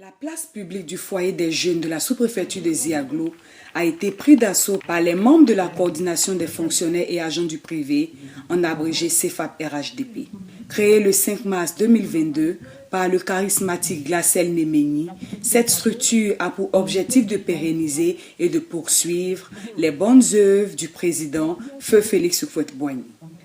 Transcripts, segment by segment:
La place publique du foyer des jeunes de la sous-préfecture de Ziaglo a été prise d'assaut par les membres de la coordination des fonctionnaires et agents du privé, en abrégé CFAP-RHDP. Créée le 5 mars 2022 par le charismatique Glacel Nemeni, cette structure a pour objectif de pérenniser et de poursuivre les bonnes œuvres du président Feu Félix Houphouët-Boigny.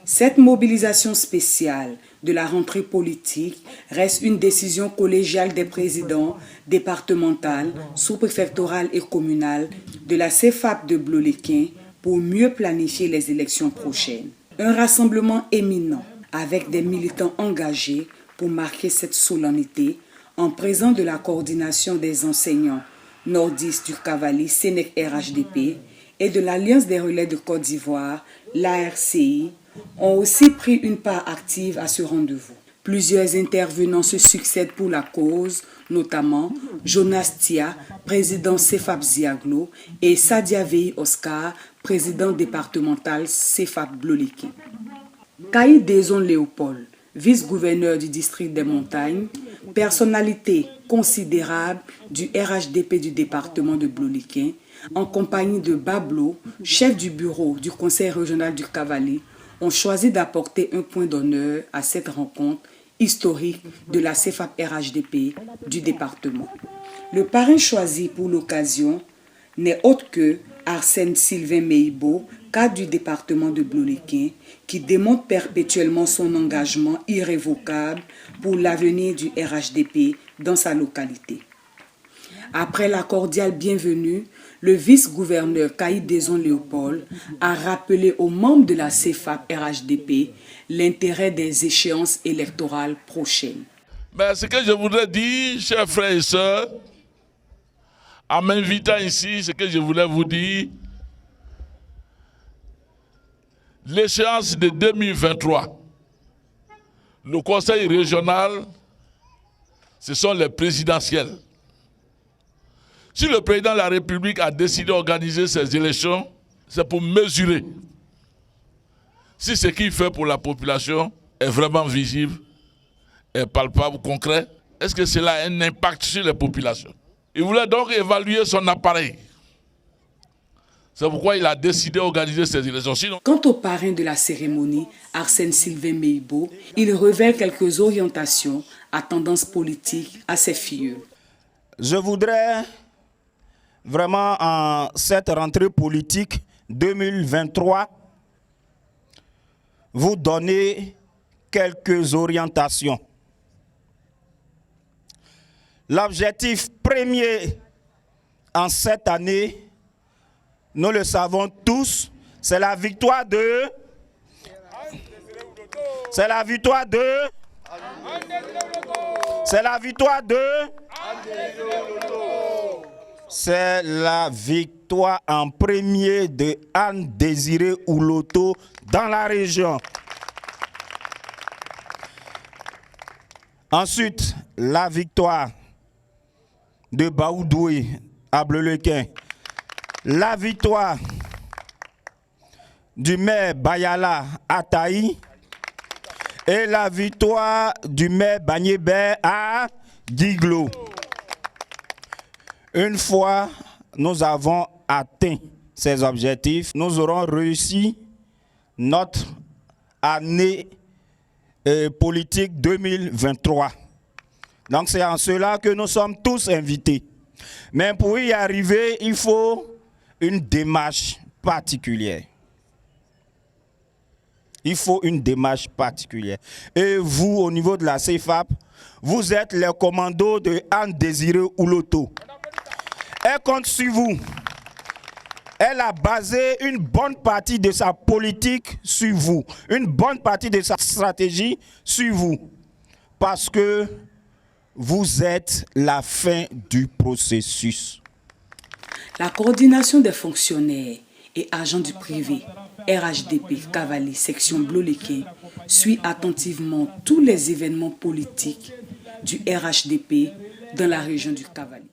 Cette mobilisation spéciale de la rentrée politique reste une décision collégiale des présidents départementaux, sous-préfectorales et communales de la CFAP de Bloléquin pour mieux planifier les élections prochaines. Un rassemblement éminent avec des militants engagés pour marquer cette solennité en présence de la coordination des enseignants nordistes du Cavali Sénèque RHDP et de l'Alliance des relais de Côte d'Ivoire, l'ARCI, ont aussi pris une part active à ce rendez-vous. Plusieurs intervenants se succèdent pour la cause, notamment Jonas Tia, président CFAP Ziaglo, et Sadia Vei Oscar, président départemental CFAP Bloléquin. Caïd Deson Léopold, vice-gouverneur du district des Montagnes, personnalité considérable du RHDP du département de Bloléquin, en compagnie de Bablo, chef du bureau du conseil régional du Cavali, ont choisi d'apporter un point d'honneur à cette rencontre historique de la CFAP RHDP du département. Le parrain choisi pour l'occasion n'est autre que Arsène Sylvain Meibo, cadre du département de Bloléquin, qui démontre perpétuellement son engagement irrévocable pour l'avenir du RHDP dans sa localité. Après la cordiale bienvenue, le vice-gouverneur Caïd Deson Léopold a rappelé aux membres de la CFAP RHDP l'intérêt des échéances électorales prochaines. Ce que je voudrais dire, chers frères et sœurs, en m'invitant ici, ce que je voulais vous dire, l'échéance de 2023, le conseil régional, ce sont les présidentielles. Si le président de la République a décidé d'organiser ces élections, c'est pour mesurer si ce qu'il fait pour la population est vraiment visible, est palpable, concret. Est-ce que cela a un impact sur les populations? Il voulait donc évaluer son appareil. C'est pourquoi il a décidé d'organiser ces élections. Quant au parrain de la cérémonie, Arsène Sylvain Meibo, il révèle quelques orientations à tendance politique à ses filles. Je voudrais vraiment en cette rentrée politique 2023 vous donner quelques orientations. L'objectif premier en cette année, nous le savons tous, c'est la victoire de... C'est la victoire de... C'est la victoire de... C'est la victoire en premier de Anne Désiré Ouloto dans la région. Ensuite, la victoire de Baoudoué à Bloléquin. La victoire du maire Bayala à Taï. Et la victoire du maire Banyébert à Diglo. Une fois nous avons atteint ces objectifs, nous aurons réussi notre année politique 2023. Donc c'est en cela que nous sommes tous invités. Mais pour y arriver, il faut une démarche particulière. Il faut une démarche particulière. Et vous, au niveau de la CFAP, vous êtes les commandos de Anne Désiré Ouloto. Elle compte sur vous. Elle a basé une bonne partie de sa politique sur vous. Une bonne partie de sa stratégie sur vous. Parce que vous êtes la fin du processus. La coordination des fonctionnaires et agents du privé, RHDP, Cavali, section Bloléquin, suit attentivement tous les événements politiques du RHDP dans la région du Cavali.